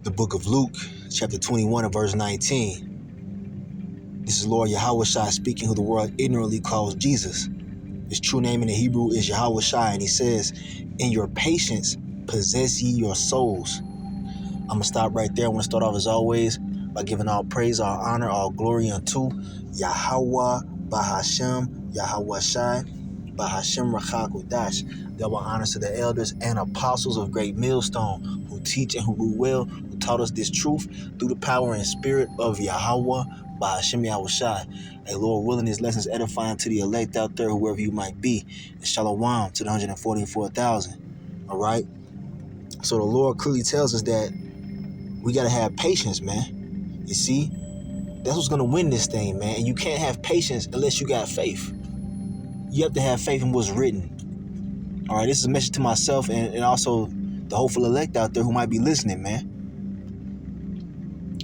the book of Luke, chapter 21 and verse 19. This is Lord YAHAWASHI speaking, who the world ignorantly calls Jesus. His true name in the Hebrew is YAHAWASHI, and he says, in your patience possess ye your souls. I'm going to stop right there. I want to start off as always by giving all praise, all honor, all glory unto YAHAWAH, bahasham, YAHAWASHI, bahasham Rachakodash. Double honors to the elders and apostles of Great Millstone, who teach and who rule well, who taught us this truth through the power and spirit of YAHAWAH, bahasham YAHAWASHI. Hey, Lord willing, this lesson's edifying to the elect out there, whoever you might be. And shalom to the 144,000. All right? So the Lord clearly tells us that we got to have patience, man. You see? That's what's going to win this thing, man. And you can't have patience unless you got faith. You have to have faith in what's written. All right? This is a message to myself and also the hopeful elect out there who might be listening, man.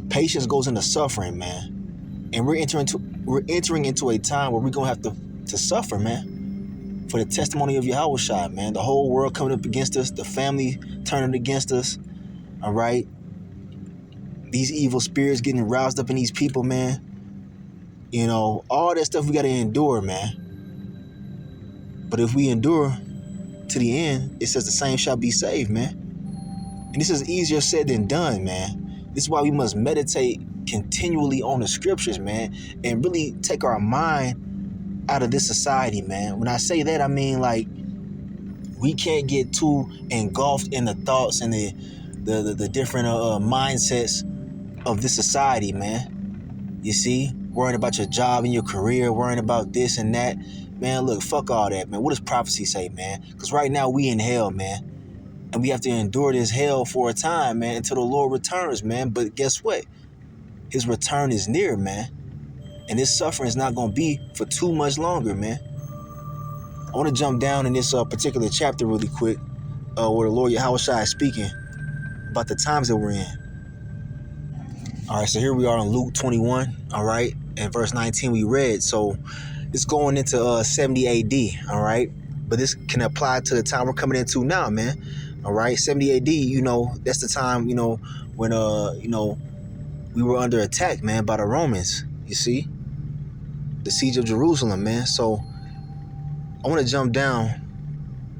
Patience goes into suffering, man. And we're entering into a time where we're going to have to suffer, man. For the testimony of YAHAWASHI, man. The whole world coming up against us. The family turning against us. All right? These evil spirits getting roused up in these people, man. You know, all that stuff we got to endure, man. But if we endure to the end, it says the same shall be saved, man. And this is easier said than done, man. This is why we must meditate continually on the scriptures, man. And really take our mind out of this society, man. When I say that, I mean, like, we can't get too engulfed in the thoughts and the different mindsets of this society, man. You see, worrying about your job and your career, worrying about this and that. Man, look, fuck all that, man. What does prophecy say, man? Because right now we in hell, man. And we have to endure this hell for a time, man, until the Lord returns, man. But guess what? His return is near, man. And this suffering is not going to be for too much longer, man. I want to jump down in this particular chapter really quick, where the Lord YAHAWASHI is speaking about the times that we're in. All right, so here we are in Luke 21, all right, and verse 19 we read. So it's going into 70 AD, all right, but this can apply to the time we're coming into now, man, all right. 70 AD, you know, that's the time, you know, when, you know, we were under attack, man, by the Romans, you see, the siege of Jerusalem, man. So I want to jump down,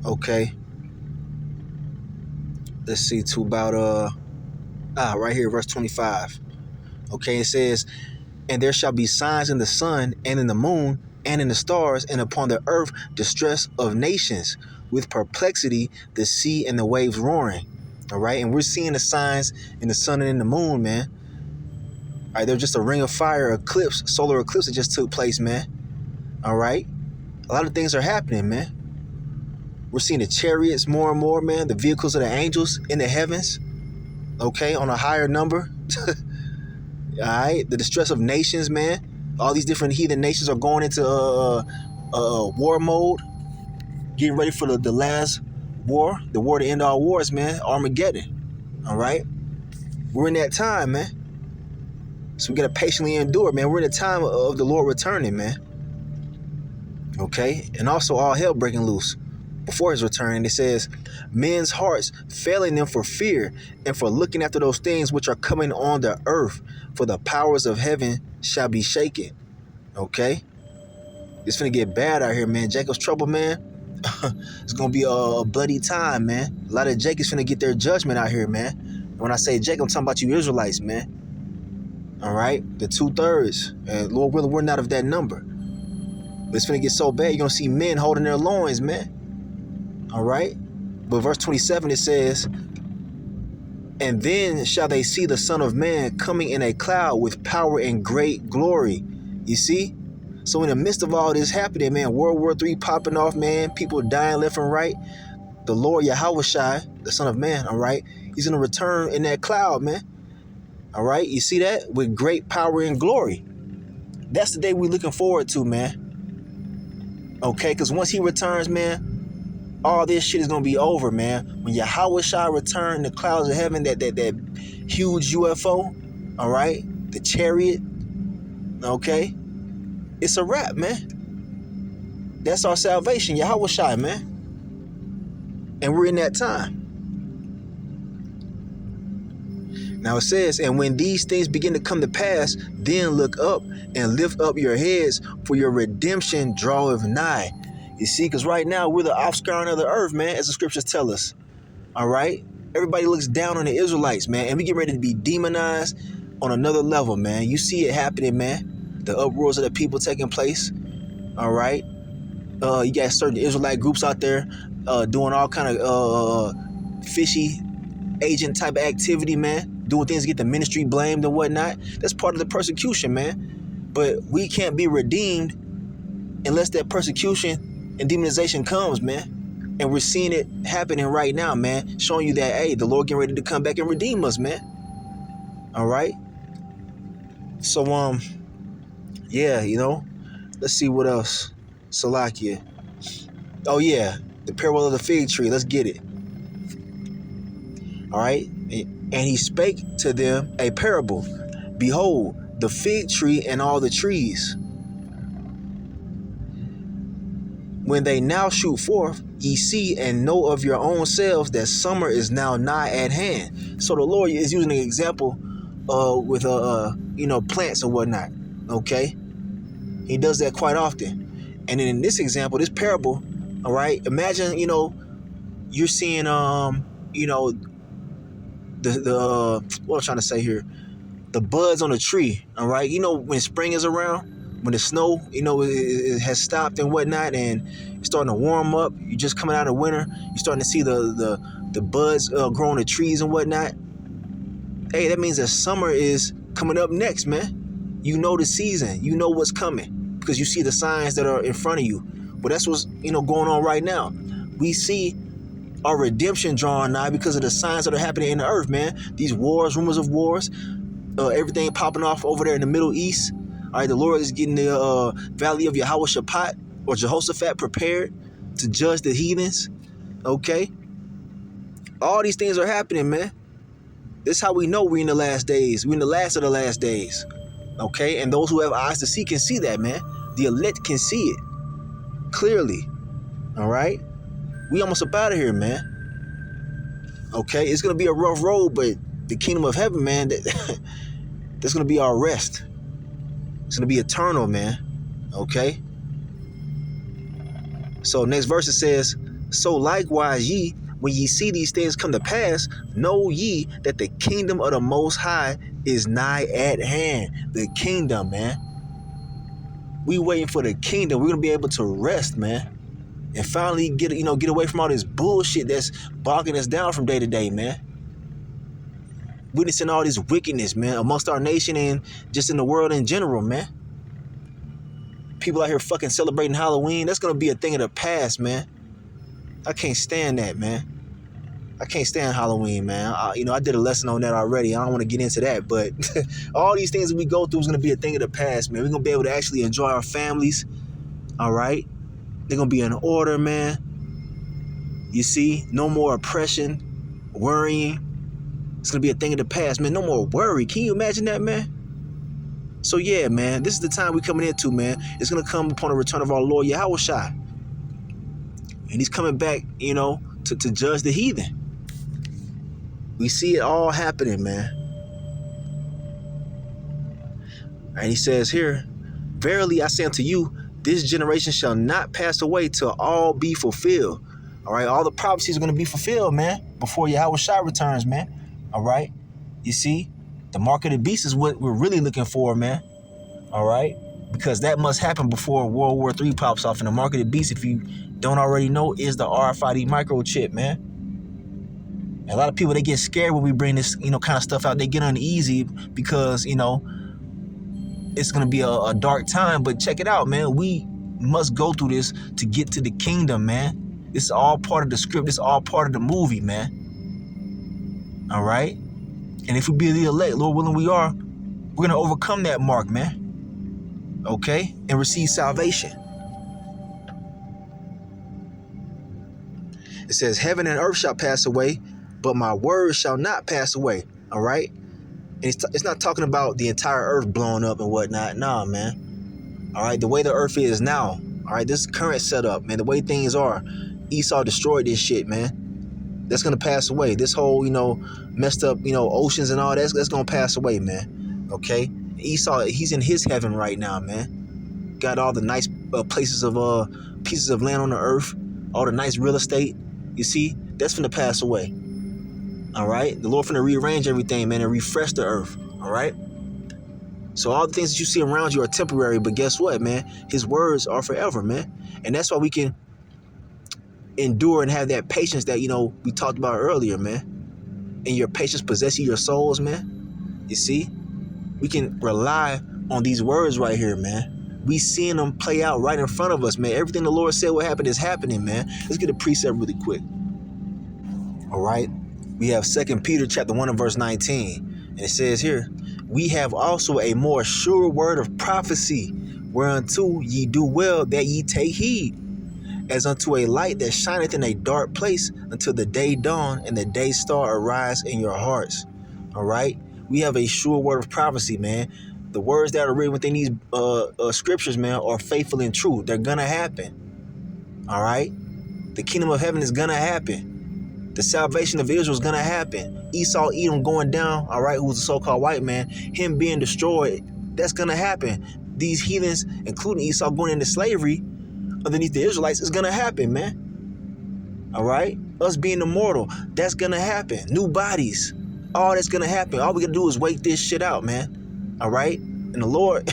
okay, let's see, to about, right here, verse 25. Okay, it says, and there shall be signs in the sun and in the moon and in the stars, and upon the earth distress of nations, with perplexity, the sea and the waves roaring. All right, and we're seeing the signs in the sun and in the moon, man. All right, there's just a ring of fire eclipse, solar eclipse that just took place, man. All right, a lot of things are happening, man. We're seeing the chariots more and more, man, the vehicles of the angels in the heavens, okay, on a higher number. All right, the distress of nations, man. All these different heathen nations are going into war mode, getting ready for the last war, the war to end all wars, man. Armageddon. All right, we're in that time, man. So we gotta patiently endure, man. We're in the time of the Lord returning, man. Okay, and also all hell breaking loose before his return. It says, men's hearts failing them for fear and for looking after those things which are coming on the earth, for the powers of heaven shall be shaken. Okay, it's gonna get bad out here, man. Jacob's trouble, man. It's gonna be a bloody time, man. A lot of Jacob's gonna get their judgment out here, man. When I say Jacob, I'm talking about you Israelites, man. All right, the 2/3, and Lord willing, we're not of that number. But it's gonna get so bad, you're gonna see men holding their loins, man. All right, but verse 27, it says, and then shall they see the Son of Man coming in a cloud with power and great glory. You see? So in the midst of all this happening, man, World War III popping off, man, people dying left and right, the Lord YAHAWASHI, the Son of Man, all right, he's going to return in that cloud, man. All right, you see that? With great power and glory. That's the day we're looking forward to, man. Okay, because once he returns, man, all this shit is going to be over, man. When YAHAWASHI return in the clouds of heaven, that huge UFO, all right, the chariot, okay, it's a wrap, man. That's our salvation, YAHAWASHI, man. And we're in that time. Now it says, and when these things begin to come to pass, then look up and lift up your heads, for your redemption draweth nigh. You see, because right now we're the offscouring of the earth, man, as the scriptures tell us. All right? Everybody looks down on the Israelites, man, and we get ready to be demonized on another level, man. You see it happening, man. The uproars of the people taking place. All right? You got certain Israelite groups out there doing all kind of fishy agent type of activity, man, doing things to get the ministry blamed and whatnot. That's part of the persecution, man. But we can't be redeemed unless that persecution and demonization comes, man. And we're seeing it happening right now, man, showing you that, hey, the Lord getting ready to come back and redeem us, man. All right. So yeah, let's see what else. Salakia. Oh yeah, the parable of the fig tree. Let's get it. All right. And he spake to them a parable. Behold, the fig tree and all the trees. When they now shoot forth, ye see and know of your own selves that summer is now nigh at hand. So the Lord is using an example with plants and whatnot. Okay. He does that quite often. And then in this example, this parable, all right, imagine, you're seeing the what I'm trying to say here, the buds on a tree, all right? When spring is around, when the snow, it has stopped and whatnot, and it's starting to warm up, you're just coming out of winter, you're starting to see the buds grow on the trees and whatnot. Hey, that means that summer is coming up next, man. You know the season, you know what's coming, because you see the signs that are in front of you. But that's what's, going on right now. We see our redemption drawing nigh because of the signs that are happening in the earth, man. These wars, rumors of wars, everything popping off over there in the Middle East. All right, the Lord is getting the valley of YAHAWASHI or Jehoshaphat prepared to judge the heathens. Okay, all these things are happening, man. This is how we know we're in the last days. We're in the last of the last days. Okay, and those who have eyes to see can see that, man. The elect can see it clearly. All right. We almost up out of here, man. Okay, it's gonna be a rough road, but the kingdom of heaven, man, that's gonna be our rest. It's gonna be eternal, man. Okay. So next verse it says, so likewise ye, when ye see these things come to pass, know ye that the kingdom of the Most High is nigh at hand. The kingdom, man. We waiting for the kingdom. We're gonna be able to rest, man. And finally get away from all this bullshit that's bogging us down from day to day, man. Witnessing all this wickedness, man, amongst our nation and just in the world in general, man. People out here fucking celebrating Halloween. That's going to be a thing of the past, man. I can't stand that, man. I can't stand Halloween, man. I did a lesson on that already. I don't want to get into that, but all these things that we go through is going to be a thing of the past, man. We're going to be able to actually enjoy our families, all right? They're going to be in order, man. You see? No more oppression, worrying. It's going to be a thing of the past, man. No more worry. Can you imagine that, man? So, yeah, man, this is the time we're coming into, man. It's going to come upon the return of our Lord YAHAWASHI. And he's coming back, to judge the heathen. We see it all happening, man. And he says here, verily I say unto you, this generation shall not pass away till all be fulfilled. All right, all the prophecies are going to be fulfilled, man, before YAHAWASHI returns, man. All right, you see, the mark of the beast is what we're really looking for, man. All right, because that must happen before World War III pops off. And the mark of the beast, if you don't already know, is the RFID microchip, man. And a lot of people, they get scared when we bring this, kind of stuff out. They get uneasy because, it's going to be a dark time. But check it out, man. We must go through this to get to the kingdom, man. This is all part of the script. This is all part of the movie, man. All right? And if we be the elect, Lord willing we are, we're going to overcome that mark, man. Okay? And receive salvation. It says, heaven and earth shall pass away, but my words shall not pass away. All right? And it's not talking about the entire earth blowing up and whatnot. Nah, man. All right? The way the earth is now. All right? This current setup, man. The way things are. Esau destroyed this shit, man. That's gonna pass away. This whole, messed up, oceans and all that's gonna pass away, man. Okay? Esau, he's in his heaven right now, man. Got all the nice pieces of land on the earth, all the nice real estate. You see, that's gonna pass away. All right? The Lord finna rearrange everything, man, and refresh the earth. All right? So all the things that you see around you are temporary, but guess what, man? His words are forever, man. And that's why we can endure and have that patience that, we talked about earlier, man. And your patience possessing your souls, man. You see? We can rely on these words right here, man. We seeing them play out right in front of us, man. Everything the Lord said will happen is happening, man. Let's get a precept really quick. All right? We have 2 Peter chapter 1 and verse 19. And it says here, we have also a more sure word of prophecy, whereunto ye do well that ye take heed, as unto a light that shineth in a dark place until the day dawn and the day star arise in your hearts. All right? We have a sure word of prophecy, man. The words that are written within these scriptures, man, are faithful and true. They're gonna happen. All right? The kingdom of heaven is gonna happen. The salvation of Israel is going to happen. Esau, Edom going down, all right, who's a so-called white man, him being destroyed, that's going to happen. These heathens, including Esau, going into slavery underneath the Israelites, is going to happen, man. All right? Us being immortal, that's going to happen. New bodies, all that's going to happen. All we got to do is wait this shit out, man. All right? And the Lord,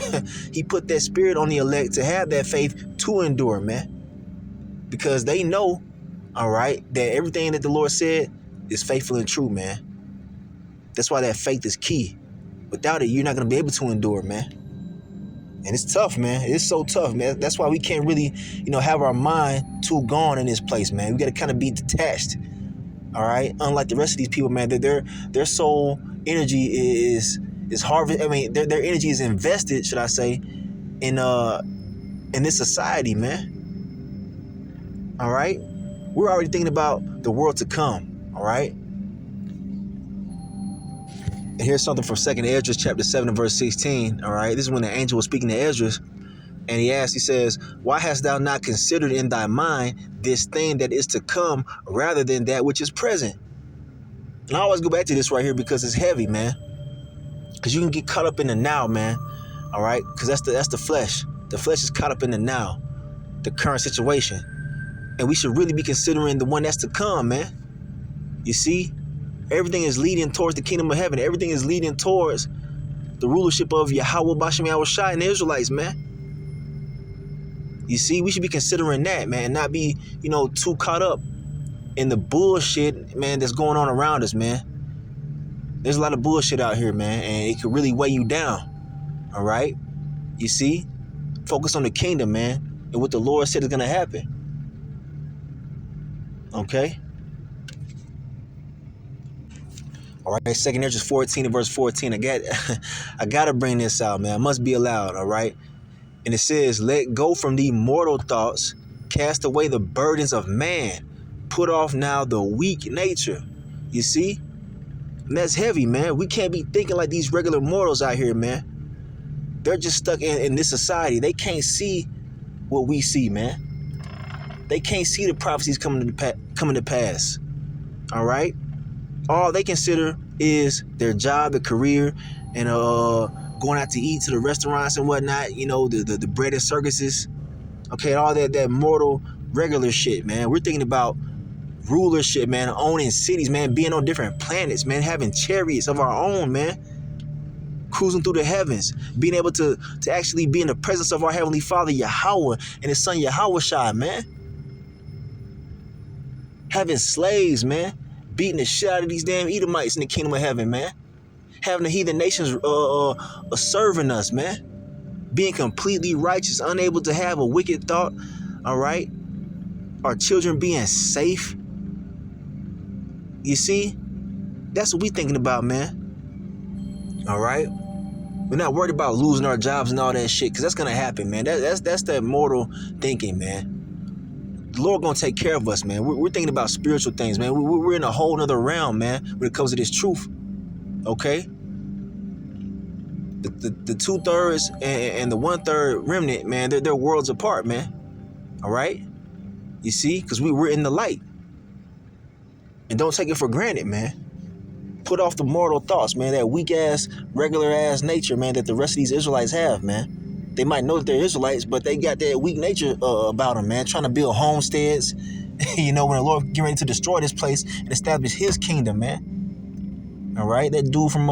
he put that spirit on the elect to have that faith to endure, man. Because they know, all right, that everything that the Lord said is faithful and true, man. That's why that faith is key. Without it, you're not going to be able to endure, man. And it's tough, man. It's so tough, man. That's why we can't really, have our mind too gone in this place, man. We got to kind of be detached, all right? Unlike the rest of these people, man, their soul energy is harvest. I mean, their energy is invested, should I say, in this society, man. All right? We're already thinking about the world to come, all right? And here's something from 2nd Esdras chapter 7 and verse 16, all right? This is when the angel was speaking to Esdras, and he says, why hast thou not considered in thy mind this thing that is to come rather than that which is present? And I always go back to this right here because it's heavy, man. Because you can get caught up in the now, man, all right? Because that's the flesh. The flesh is caught up in the now, the current situation. And we should really be considering the one that's to come, man. You see? Everything is leading towards the kingdom of heaven. Everything is leading towards the rulership of YAHAWAH, bahasham, YAHAWASHI, and the Israelites, man. You see? We should be considering that, man, and not be, too caught up in the bullshit, man, that's going on around us, man. There's a lot of bullshit out here, man, and it could really weigh you down, all right? You see? Focus on the kingdom, man, and what the Lord said is going to happen. Okay? All right, 2nd Esdras 14 and verse 14. I gotta bring this out, man. I must be allowed, all right? And it says, let go from the mortal thoughts, cast away the burdens of man, put off now the weak nature. You see? And that's heavy, man. We can't be thinking like these regular mortals out here, man. They're just stuck in this society. They can't see what we see, man. They can't see the prophecies coming to pass. All right? All they consider is their job, their career, and going out to eat to the restaurants and whatnot, the bread and circuses. Okay, all that mortal, regular shit, man. We're thinking about rulership, man, owning cities, man, being on different planets, man, having chariots of our own, man. Cruising through the heavens, being able to actually be in the presence of our Heavenly Father, YAHAWAH, and His Son, YAHAWASHI, man. Having slaves, man. Beating the shit out of these damn Edomites in the kingdom of heaven, man. Having the heathen nations serving us, man. Being completely righteous, unable to have a wicked thought, all right? Our children being safe. You see? That's what we thinking about, man. All right? We're not worried about losing our jobs and all that shit, because that's going to happen, man. That's that mortal thinking, man. The Lord gonna take care of us, man. We're thinking about spiritual things, man. We're in a whole nother realm, man, when it comes to this truth. Okay? The 2/3 and the 1/3 remnant, man, they're worlds apart, man. All right? You see? Because we're in the light. And don't take it for granted, man. Put off the mortal thoughts, man, that weak-ass, regular-ass nature, man, that the rest of these Israelites have, man. They might know that they're Israelites, but they got that weak nature about them, man, trying to build homesteads, when the Lord get ready to destroy this place and establish his kingdom, man. All right? That dude from,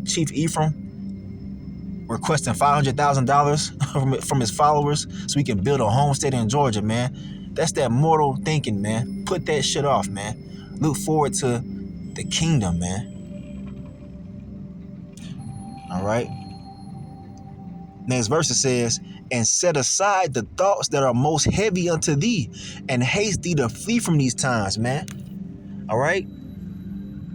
Chief Ephraim, requesting $500,000 from his followers so he can build a homestead in Georgia, man. That's that mortal thinking, man. Put that shit off, man. Look forward to the kingdom, man. All right. Next verse it says, and set aside the thoughts that are most heavy unto thee, and haste thee to flee from these times, man. All right.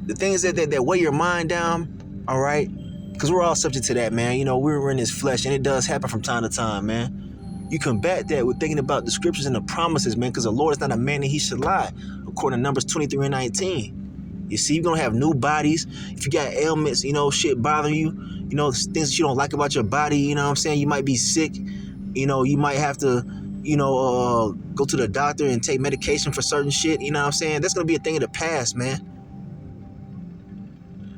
The things that weigh your mind down, all right, because we're all subject to that, man. We're in this flesh, and it does happen from time to time, man. You combat that with thinking about the scriptures and the promises, man, because the Lord is not a man that he should lie, according to Numbers 23:19. You see, you're going to have new bodies. If you got ailments, shit bothering you, things that you don't like about your body, you might be sick. You might have to, go to the doctor and take medication for certain shit. That's going to be a thing of the past, man.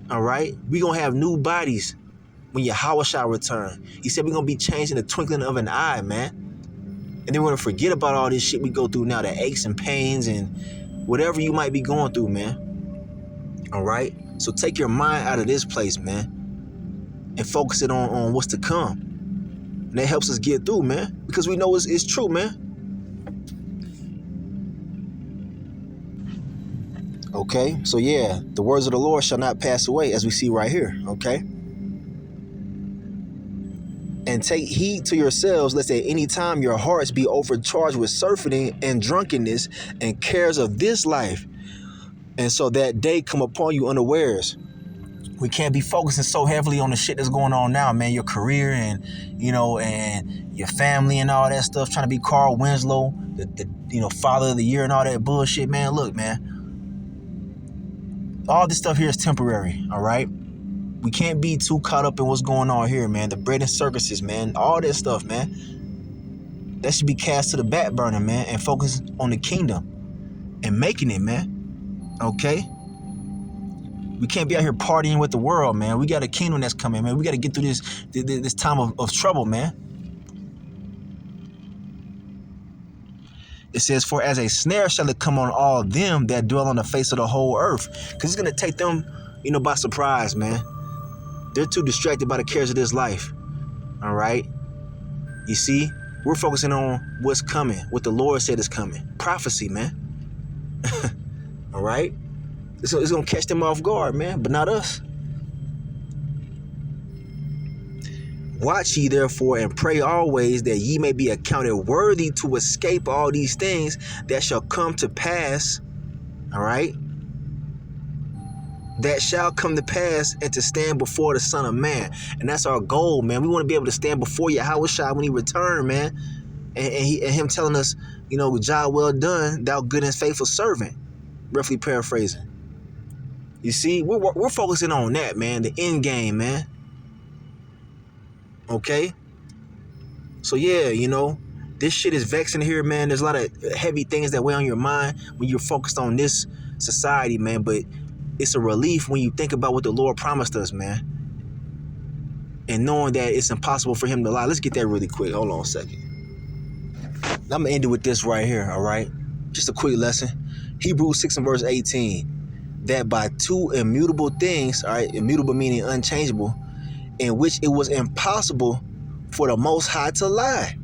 All right? We're going to have new bodies when YAHAWASHI return. He said we're going to be changed in the twinkling of an eye, man. And then we're going to forget about all this shit we go through now, the aches and pains and whatever you might be going through, man. All right? So take your mind out of this place, man, and focus it on what's to come. And that helps us get through, man, because we know it's true, man. Okay? So, yeah, the words of the Lord shall not pass away, as we see right here, okay? And take heed to yourselves, lest at any time your hearts be overcharged with surfeiting and drunkenness and cares of this life, and so that day come upon you unawares. We can't be focusing so heavily on the shit that's going on now, man. Your career and, and your family and all that stuff. Trying to be Carl Winslow, the father of the year and all that bullshit, man. Look, man. All this stuff here is temporary, all right? We can't be too caught up in what's going on here, man. The bread and circuses, man. All that stuff, man. That should be cast to the back burner, man. And focus on the kingdom and making it, man. Okay? We can't be out here partying with the world, man. We got a kingdom that's coming, man. We got to get through this time of trouble, man. It says, for as a snare shall it come on all them that dwell on the face of the whole earth. Because it's going to take them, by surprise, man. They're too distracted by the cares of this life. All right? You see? We're focusing on what's coming, what the Lord said is coming. Prophecy, man. All right? It's going to catch them off guard, man, but not us. Watch ye therefore and pray always that ye may be accounted worthy to escape all these things that shall come to pass. All right? That shall come to pass and to stand before the Son of Man. And that's our goal, man. We want to be able to stand before YAHAWASHI when he return, man. And him telling us, job well done, thou good and faithful servant. Roughly paraphrasing. You see, we're focusing on that, man. The end game, man. Okay? So, yeah, this shit is vexing here, man. There's a lot of heavy things that weigh on your mind when you're focused on this society, man. But it's a relief when you think about what the Lord promised us, man. And knowing that it's impossible for him to lie. Let's get that really quick. Hold on a second. I'm going to end it with this right here, all right? Just a quick lesson. Hebrews 6 and verse 18. That by two immutable things, all right, immutable meaning unchangeable, in which it was impossible for the Most High to lie,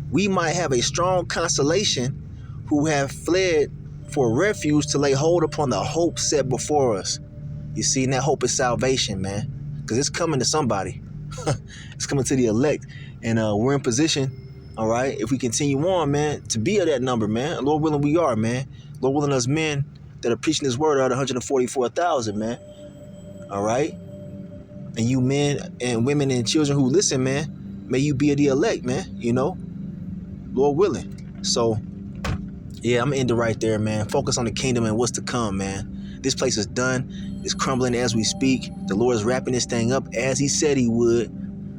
we might have a strong consolation who have fled for refuge to lay hold upon the hope set before us. You see, and that hope is salvation, man, because it's coming to somebody. It's coming to the elect, and we're in position, all right, if we continue on, man, to be of that number, man. Lord willing, we are, man. Lord willing, us men that are preaching this word are 144,000, man. All right? And you men and women and children who listen, man, may you be of the elect, man, Lord willing. So, yeah, I'm going to end it right there, man. Focus on the kingdom and what's to come, man. This place is done. It's crumbling as we speak. The Lord is wrapping this thing up as he said he would.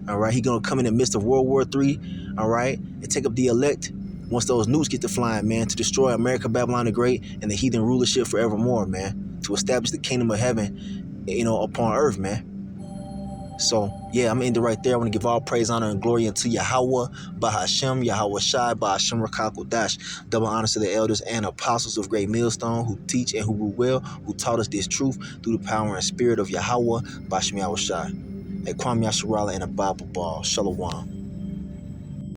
All right? He's going to come in the midst of World War III, all right, and take up the elect once those nukes get to flying, man, to destroy America, Babylon the Great, and the heathen rulership forevermore, man. to establish the kingdom of heaven, upon earth, man. So, yeah, I'm going to end it right there. I want to give all praise, honor, and glory unto Yahawah, bahasham, YAHAWASHI, bahasham Rakakodash. Double honors to the elders and apostles of Great Millstone who teach and who rule well, who taught us this truth through the power and spirit of Yahawah, bahasham YAHAWASHI. A Kwame Yasharala and a Bible ball. Shalom.